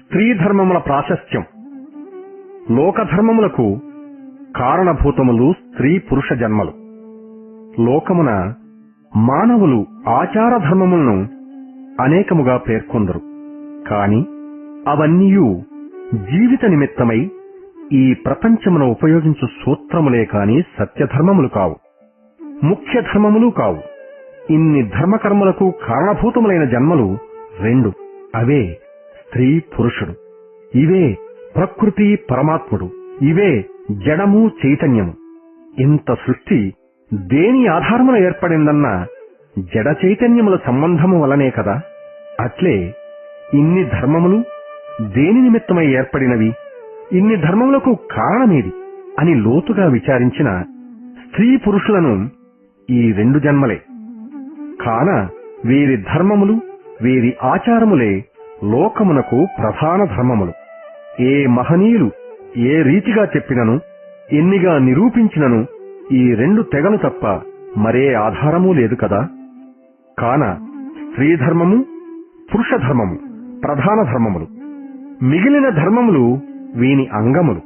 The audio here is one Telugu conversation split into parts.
స్త్రీ ధర్మముల ప్రాశస్త్యం. లోకధర్మములకు కారణభూతములు స్త్రీ పురుష జన్మలు. లోకమున మానవులు ఆచార ధర్మములను అనేకముగా పేర్కొందరు. కాని అవన్నీయూ జీవిత నిమిత్తమై ఈ ప్రపంచమును ఉపయోగించు సూత్రములే కాని సత్యధర్మములు కావు, ముఖ్య ధర్మములు కావు. ఇన్ని ధర్మకర్మలకు కారణభూతములైన జన్మలు రెండు. అవే స్త్రీ పురుషుడు. ఇవే ప్రకృతి పరమాత్ముడు. ఇవే జడము చైతన్యము. ఇంత సృష్టి దేని ఆధారమున ఏర్పడిందన్న జడ చైతన్యముల సంబంధము వలనే కదా. అట్లే ఇన్ని ధర్మములు దేని నిమిత్తమై ఏర్పడినవి, ఇన్ని ధర్మములకు కారణమేది అని లోతుగా విచారించిన స్త్రీ పురుషులను ఈ రెండు జన్మలే. కాన వీరి ధర్మములు, వీరి ఆచారములే లోకమునకు ప్రధాన ధర్మములు. ఏ మహనీయులు ఏ రీతిగా చెప్పినను, ఎన్నిగా నిరూపించినను ఈ రెండు తెగలు తప్ప మరే ఆధారమూ లేదు కదా. కాన స్త్రీ ధర్మము, పురుష ధర్మము ప్రధాన ధర్మములు. మిగిలిన ధర్మములు వీని అంగములు.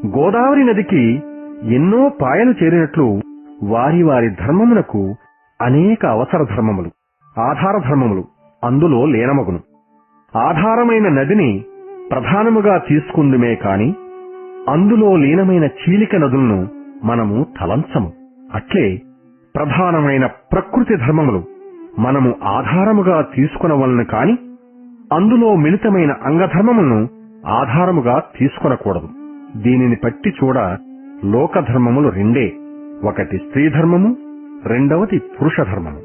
గోదావరి నదికి ఎన్నో పాయలు చేరినట్లు వారి వారి ధర్మమునకు అనేక అవసర ధర్మములు, ఆధార ధర్మములు అందులో లీనమగును. ఆధారమైన నదిని ప్రధానముగా తీసుకుందుమే కాని అందులో లీనమైన చీలిక నదులను మనము తలంచము. అట్లే ప్రధానమైన ప్రకృతి ధర్మములు మనము ఆధారముగా తీసుకునవలను కాని అందులో మిళితమైన అంగధర్మములను ఆధారముగా తీసుకొనకూడదు. దీనిని పట్టి చూడ లోకధర్మములు రెండే. ఒకటి స్త్రీ ధర్మము, రెండవది పురుష ధర్మము.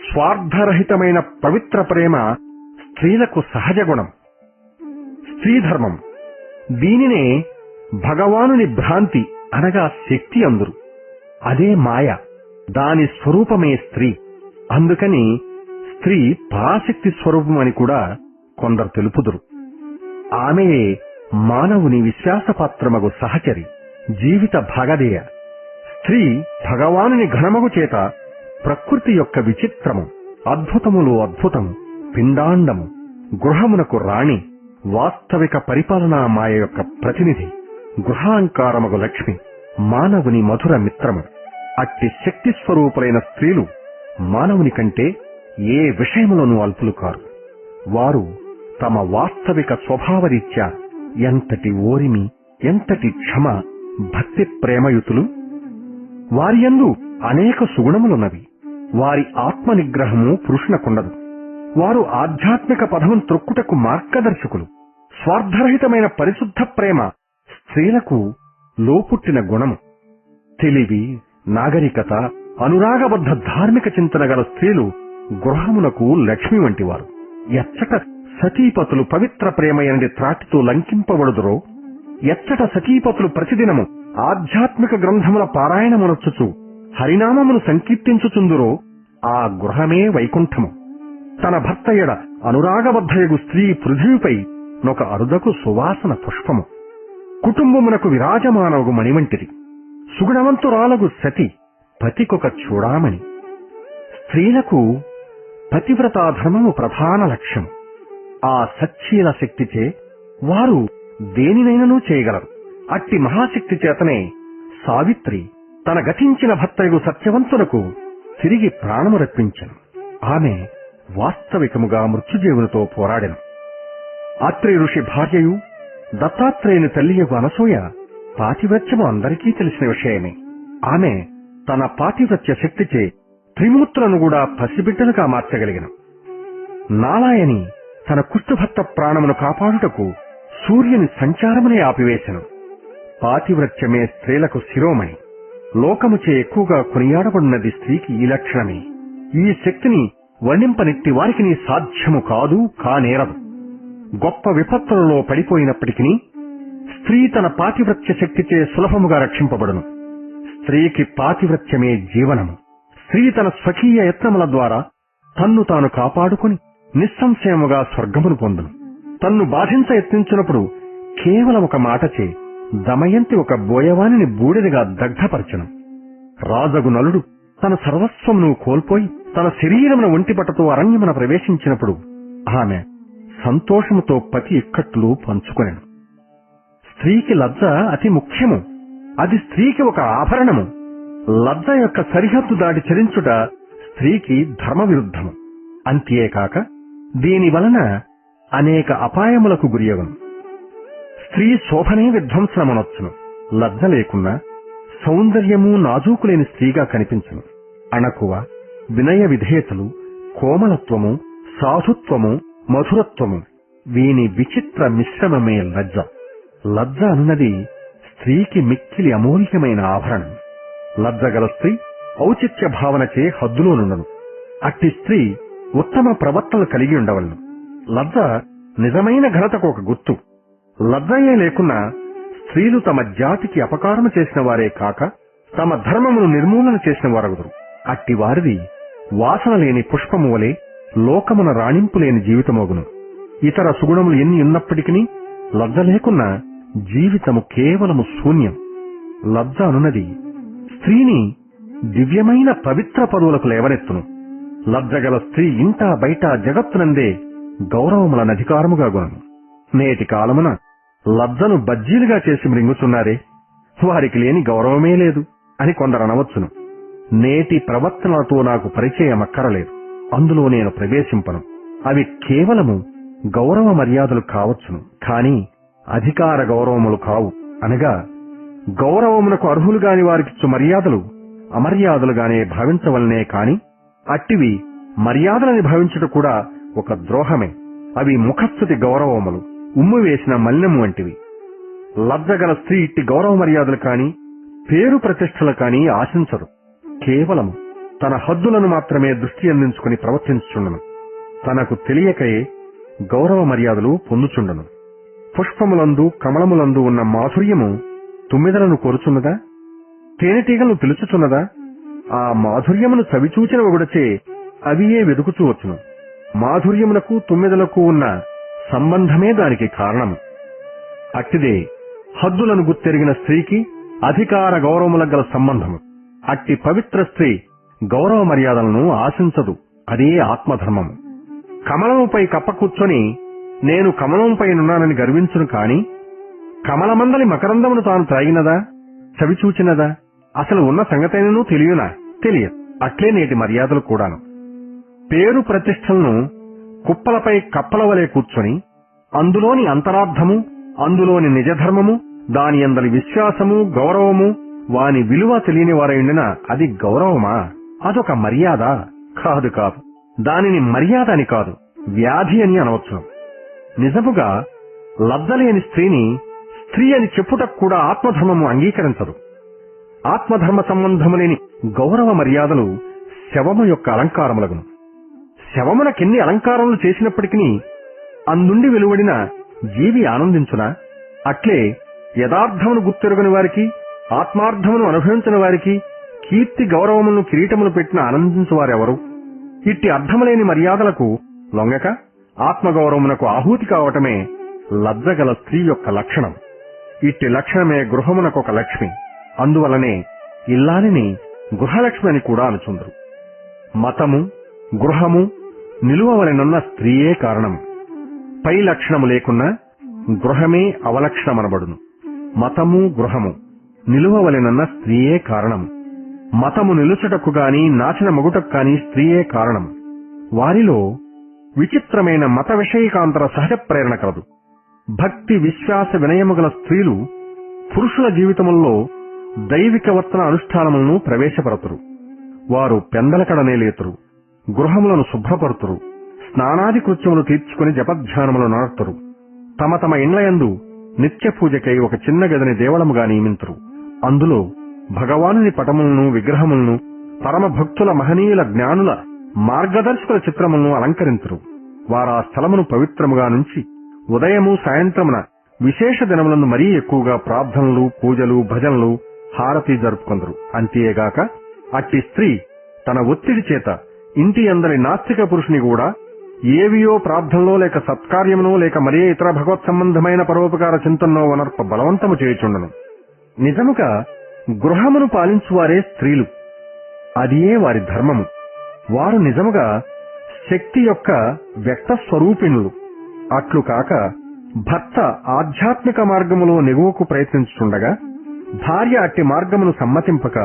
స్వార్థరహితమైన పవిత్ర ప్రేమ స్త్రీలకు సహజ గుణం. స్త్రీ ధర్మం దీనినే భగవానుని భ్రాంతి అనగా శక్తి అందురు. అదే మాయ, దాని స్వరూపమే స్త్రీ. అందుకని స్త్రీ పరాశక్తి స్వరూపమని కూడా కొందరు తెలుపుదురు. ఆమెయే మానవుని విశ్వాసపాత్రమగు సహచరి, జీవిత భాగధేయ. స్త్రీ భగవానుని ఘనమగు చేత ప్రకృతి యొక్క విచిత్రము, అద్భుతములు అద్భుతము, పిండాండము, గృహమునకు రాణి, వాస్తవిక పరిపాలనా మాయ యొక్క ప్రతినిధి, గృహాంకారమగు లక్ష్మి, మానవుని మధుర మిత్రము. అట్టి శక్తి స్వరూపులైన స్త్రీలు మానవుని కంటే ఏ విషయములోనూ అల్పులు కారు. వారు తమ వాస్తవిక స్వభావరీత్యా ఎంతటి ఓరిమి, ఎంతటి క్షమ, భక్తి ప్రేమయుతులు. వారియందు అనేక సుగుణములున్నవి. వారి ఆత్మ నిగ్రహము పురుషునకుండదు. వారు ఆధ్యాత్మిక పదమును త్రొక్కుటకు మార్గదర్శకులు. స్వార్థరహితమైన పరిశుద్ధ ప్రేమ స్త్రీలకు లోపుట్టిన గుణము. తెలివి, నాగరికత, అనురాగబద్ధ ధార్మిక చింతన గల స్త్రీలు గృహమునకు లక్ష్మి వంటివారు. ఎచ్చట సతీపతులు పవిత్ర ప్రేమయనడి త్రాటితో లంకింపబడుదురో, ఎచ్చట సతీపతులు ప్రతిదినము ఆధ్యాత్మిక గ్రంథముల పారాయణమునొచ్చుచు హరినామమును సంకీర్తించుచుందురో ఆ గృహమే వైకుంఠము. తన భర్త ఎడ అనురాగబద్ధయగు స్త్రీ పృథివిపై నొక అరుదకు సువాసన పుష్పము. కుటుంబమునకు విరాజమానవగు మణివంటిది. సుగుణవంతురాలగు సతి పతికొక చూడామణి. స్త్రీలకు పతివ్రతాధర్మము ప్రధాన లక్ష్యం. ఆ సచ్చీల శక్తిచే వారు దేనినైనను చేయగలరు. అట్టి మహాశక్తి చేతనే సావిత్రి తన గతించిన భర్తయగు సత్యవంతులకు తిరిగి ప్రాణము రప్పించెను. ఆమె వాస్తవికముగా మృత్యుజీవునితో పోరాడెను. అత్రి ఋషి భార్యయు దత్తాత్రేయుని తల్లియగు అనసూయ పాతివ్రత్యము అందరికీ తెలిసిన విషయమే. ఆమె తన పాతివ్రత్య శక్తిచే త్రిమూర్తులను కూడా పసిబిడ్డలుగా మార్చగలిగెను. నాలాయని తన కుష్ఠభర్త ప్రాణమును కాపాడుటకు సూర్యుని సంచారమునే ఆపివేశెను. పాతివ్రత్యమే స్త్రీలకు శిరోమణి. లోకముచే ఎక్కువగా కొనియాడబడినది స్త్రీకి ఈ లక్షణమే. ఈ శక్తిని వర్ణింపనిట్టి వారికి సాధ్యము కాదు, కానేరదు. గొప్ప విపత్తులలో పడిపోయినప్పటికీ స్త్రీ తన పాతివ్రత్య శక్తిచే సులభముగా రక్షింపబడును. స్త్రీకి పాతివ్రత్యమే జీవనము. స్త్రీ తన స్వకీయ యత్నముల ద్వారా తన్ను తాను కాపాడుకుని నిస్సంశయముగా స్వర్గమును పొందును. తన్ను బాధించ యత్నించినప్పుడు కేవలం ఒక మాటచే దమయంతి ఒక బోయవానిని బూడిదగా దగ్ధపరచను. రాజగు నలుడు తన సర్వస్వమును కోల్పోయి తన శరీరమున ఒంటిపట్టతో అరణ్యమున ప్రవేశించినప్పుడు ఆమె సంతోషముతో ప్రతి ఇక్కట్లు పంచుకొనెను. స్త్రీకి లజ్జ అతి ముఖ్యము. అది స్త్రీకి ఒక ఆభరణము. లజ్జ యొక్క సరిహద్దు దాటి చరించుట స్త్రీకి ధర్మ విరుద్ధము. అంతేకాక దీని వలన అనేక అపాయములకు గురియగును. స్త్రీ శోభనే విధ్వంసనమనొచ్చును. లజ్జ లేకున్నా సౌందర్యము నాజూకులేని స్త్రీగా కనిపించును. అణకువ, వినయ విధేయతలు, కోమలత్వము, సాధుత్వము, మధురత్వము వీని విచిత్ర మిశ్రమమే లజ్జ. లజ్జ అన్నది స్త్రీకి మిక్కిలి అమూల్యమైన ఆభరణం. లజ్జగల స్త్రీ ఔచిత్య భావనచే హద్దులోనుండను. అట్టి స్త్రీ ఉత్తమ ప్రవర్తనలు కలిగి ఉండవలను. లజ్జ నిజమైన ఘనతకు ఒక గుర్తు. లజ్జయే లేకున్నా స్త్రీలు తమ జాతికి అపకారము చేసిన వారే కాక తమ ధర్మమును నిర్మూలన చేసిన వారగుదురు. అట్టి వారిది వాసన లేని పుష్పము వలె లోకమున రాణింపులేని జీవితమోగును. ఇతర సుగుణములు ఎన్ని ఉన్నప్పటికీ లజ్జ లేకున్నా జీవితము కేవలము శూన్యం. లజ్జ అనున్నది స్త్రీని దివ్యమైన పవిత్ర పదవులకు లేవనెత్తును. లజ్జగల స్త్రీ ఇంటా బయట జగత్తునందే గౌరవములను అధికారముగా గుణము. నేటి కాలమున లజ్జను బజ్జీలుగా చేసి మృంగుచున్నారే, వారికి లేని గౌరవమే లేదు అని కొందరు అనవచ్చును. నేటి ప్రవర్తనలతో నాకు పరిచయం అక్కరలేదు, అందులో నేను ప్రవేశింపను. అవి కేవలము గౌరవ మర్యాదలు కావచ్చును, కాని అధికార గౌరవములు కావు. అనగా గౌరవమునకు అర్హులుగాని వారికిచ్చు మర్యాదలు అమర్యాదలుగానే భావించవలనే కాని అట్టివి మర్యాదలని భావించుట కూడా ఒక ద్రోహమే. అవి ముఖస్థుతి గౌరవములు, ఉమ్ము వేసిన మలినము వంటివి. లజ్జగల స్త్రీ ఇట్టి గౌరవ మర్యాదలు కాని పేరు ప్రతిష్టలు కాని ఆశించదు. కేవలం తన హద్దులను మాత్రమే దృష్టి అందించుకుని ప్రవర్తించుచుండను. తనకు తెలియకయే గౌరవ మర్యాదలు పొందుచుండను. పుష్పములందు కమలములందు ఉన్న మాధుర్యము తుమ్మిదలను కోరుచున్నదా? తేనెటీగలను పిలుచుచున్నదా? ఆ మాధుర్యమును చవిచూచిన ఒకడచే అవియే వెదుకుచూ వచ్చును. మాధుర్యమునకు తుమ్మిదలకు ఉన్న సంబంధమే దానికి కారణము. అట్టిదే హద్దులను గుర్తెరిగిన స్త్రీకి అధికార గౌరవముల గల సంబంధము. అట్టి పవిత్ర స్త్రీ గౌరవ మర్యాదలను ఆశించదు. అదే ఆత్మధర్మము. కమలముపై కప్ప కూర్చొని నేను కమలంపైనున్నానని గర్వించును కాని కమలమందలి మకరందమును తాను త్రాగినదా, చవిచూచినదా, అసలు ఉన్న సంగతైనను తెలియనా? తెలియదు. అట్లే నేటి మర్యాదలు కూడాను. పేరు ప్రతిష్టలను కుప్పలపై కప్పల వలె కూర్చొని అందులోని అంతరార్థము, అందులోని నిజధర్మము, దాని అందలి విశ్వాసము, గౌరవము, వాని విలువ తెలియని వారైండినా అది గౌరవమా? అదొక మర్యాద కాదు. కాదు, దానిని మర్యాద అని కాదు, వ్యాధి అని అనవచ్చును. నిజముగా లజ్జలేని స్త్రీని స్త్రీ అని చెప్పుటకు కూడా ఆత్మధర్మము అంగీకరించదు. ఆత్మధర్మ సంబంధము లేని గౌరవ మర్యాదలు శవము యొక్క అలంకారములగును. శవమునకెన్ని అలంకారములు చేసినప్పటికీ అందుండి వెలువడిన జీవి ఆనందించునా? అట్లే యథార్థమును గుర్తెరుగని వారికి, ఆత్మార్థమును అనుభవించిన వారికి కీర్తి గౌరవములను కిరీటములు పెట్టిన ఆనందించువారెవరు? ఇట్టి అర్థములేని మర్యాదలకు లొంగక ఆత్మగౌరవమునకు ఆహూతి కావటమే లజ్జగల స్త్రీ యొక్క లక్షణం. ఇట్టి లక్షణమే గృహమునకు ఒక లక్ష్మి. అందువలనే ఇల్లాలిని గృహలక్ష్మి అని కూడా అనుచుందరు. మతము, గృహము నిలువవలెనున్న స్త్రీయే కారణము. పై లక్షణము లేకున్నా గృహమే అవలక్షణమనబడును. మతము, గృహము నిలువవలెనున్న స్త్రీయే కారణము. మతము నిలుచుటకు గాని నాచిన మగుటకు కాని స్త్రీయే కారణము. వారిలో విచిత్రమైన మత విషయకాంతర సహజ ప్రేరణ కలదు. భక్తి, విశ్వాస, వినయము గల స్త్రీలు పురుషుల జీవితముల్లో దైవిక వర్తన అనుష్ఠానములను ప్రవేశపరతురు. వారు పెందలకడనే లేతురు, గృహములను శుభ్రపరుతురు, స్నానాది కృత్యములు తీర్చుకుని జపధ్యానములు నడతురు. తమ తమ ఇండ్లయందు నిత్య పూజకై ఒక చిన్న గదిని దేవళముగా నియమింతురు. అందులో భగవానుని పటములను, విగ్రహములను, పరమ భక్తుల, మహనీయుల, జ్ఞానుల, మార్గదర్శకుల చిత్రములను అలంకరింతురు. వారా స్థలమును పవిత్రముగా నుంచి ఉదయము, సాయంత్రమున విశేష దినములను మరీ ఎక్కువగా ప్రార్థనలు, పూజలు, భజనలు, హారతి జరుపుకొందరు. అంతేగాక అట్టి స్త్రీ తన ఒత్తిడి చేత ఇంటి అందరి నాస్తిక పురుషుని కూడా ఏవియో ప్రార్థనలో లేక సత్కార్యమునో లేక మరే ఇతర భగవత్ సంబంధమైన పరోపకార చింతనో వనర్ప బలవంతము చేయుచుండను. నిజముగా గృహమును పాలించువారే స్త్రీలు. అదియే వారి ధర్మము. వారు నిజముగా శక్తి యొక్క వ్యక్త స్వరూపిణులు. అట్లు కాక భర్త ఆధ్యాత్మిక మార్గములో నెగువకు ప్రయత్నించుచుండగా భార్య అట్టి మార్గమును సమ్మతింపక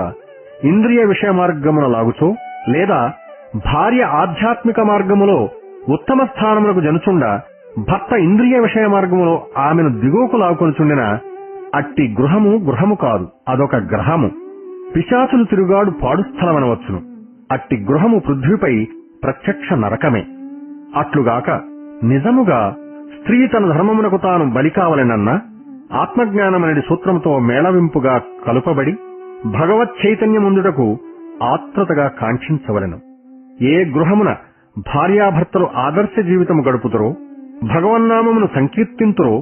ఇంద్రియ విషయ మార్గమున లాగుచో, లేదా భార్య ఆధ్యాత్మిక మార్గములో ఉత్తమ స్థానములకు జనుచుండ భర్త ఇంద్రియ విషయ మార్గములో ఆమెను దిగువకు లాగుకొనుచుండిన అట్టి గృహము కాదు, అదొక గ్రహము. పిశాచులు తిరుగాడు పాడుస్థలమనవచ్చును. అట్టి గృహము పృథ్వీపై ప్రత్యక్ష నరకమే. అట్లుగాక నిజముగా స్త్రీ తన ధర్మమునకు తాను బలి కావలెనన్న ఆత్మజ్ఞానమనడి సూత్రముతో మేళవింపుగా కలుపబడి భగవత్ చైతన్యముందుటకు ఆత్రతగా కాంక్షించవలెను. ఏ గృహమున భార్యాభర్తలు ఆదర్శ జీవితము గడుపుతురో, భగవన్నామమును సంకీర్తింతురో,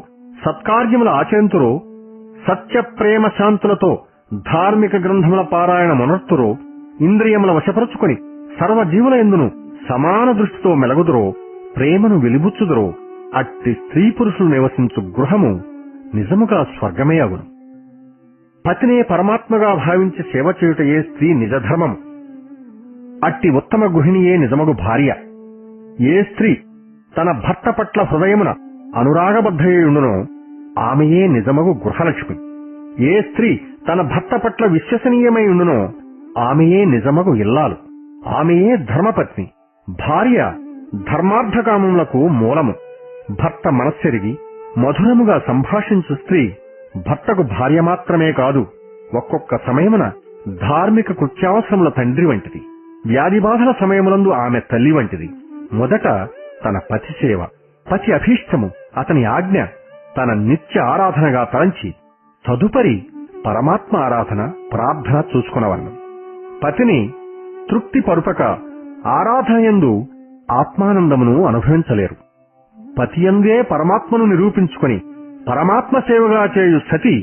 సత్కార్యములు ఆచరింతురో, సత్య ప్రేమ శాంతులతో ధార్మిక గ్రంథముల పారాయణ మొనర్తురో, ఇంద్రియముల వశపరుచుకొని సర్వజీవుల యందును సమాన దృష్టితో మెలగుదురో, ప్రేమను వెలిబుచ్చుదురో, అట్టి స్త్రీ పురుషులు నివసించు గృహము నిజముగా స్వర్గమే అగును. పతినే పరమాత్మగా భావించి సేవ చేయుటయే స్త్రీ నిజధర్మము. అట్టి ఉత్తమ గృహిణియే నిజమగు భార్య. ఏ స్త్రీ తన భర్త పట్ల హృదయమున అనురాగబద్ధయుండునో ఆమెయే నిజమగు గృహలక్ష్మి. ఏ స్త్రీ తన భర్త పట్ల విశ్వసనీయమై ఉండునో ఆమెయే నిజమగు ఇల్లాలు. ఆమెయే ధర్మపత్ని. భార్య ధర్మార్థకామములకు మూలము. భర్త మనస్సెరిగి మధురముగా సంభాషించు స్త్రీ భర్తకు భార్య మాత్రమే కాదు, ఒక్కొక్క సమయమున ధార్మిక కృత్యావసరముల తండ్రి వంటిది. వ్యాధిబాధల సమయములందు ఆమె తల్లి వంటిది. మొదట తన పతి సేవ, పతి అభీష్టము, అతని ఆజ్ఞ తన నిత్య ఆరాధనగా తలంచి తదుపరి పరమాత్మ ఆరాధన ప్రార్థన చూసుకునవలను. పతిని తృప్తి పరుపక ఆరాధనయందు ఆత్మానందమును అనుభవించలేరు. పతియందే పరమాత్మను నిరూపించుకొని పరమాత్మ సేవగా చేయు సతి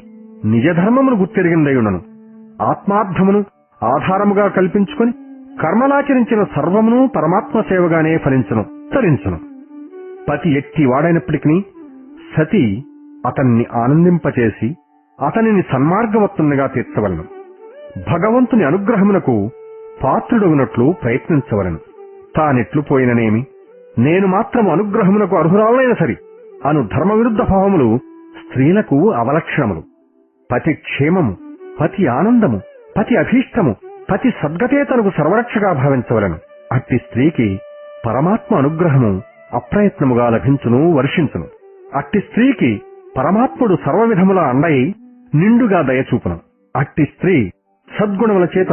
నిజధర్మమును గుర్తెరిగిందయుండను. ఆత్మార్థమును ఆధారముగా కల్పించుకొని కర్మలాచరించిన సర్వమును పరమాత్మ సేవగానే ఫలించును, తరించును. పతి ఎట్టి వాడైనప్పటికీ సతి అతన్ని ఆనందింపచేసి అతనిని సన్మార్గవత్తునిగా తీర్చవలను. భగవంతుని అనుగ్రహమునకు పాత్రుడగునట్లు ప్రయత్నించవలను. తానెట్లు పోయిననేమి, నేను మాత్రం అనుగ్రహమునకు అర్హురాలైన సరి అను ధర్మవిరుద్ధ భావములు స్త్రీలకు అవలక్షణములు. పతి క్షేమము, పతి ఆనందము, పతి అభీష్టము, పతి సద్గతే తనకు సర్వరక్షగా భావించవలను. అట్టి స్త్రీకి పరమాత్మ అనుగ్రహము అప్రయత్నముగా లభించును, వర్షించును. అట్టి స్త్రీకి పరమాత్ముడు సర్వవిధముల అండయి నిండుగా దయచూపును. అట్టి స్త్రీ సద్గుణముల చేత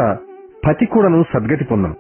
పతి కూడాను సద్గతి పొందును.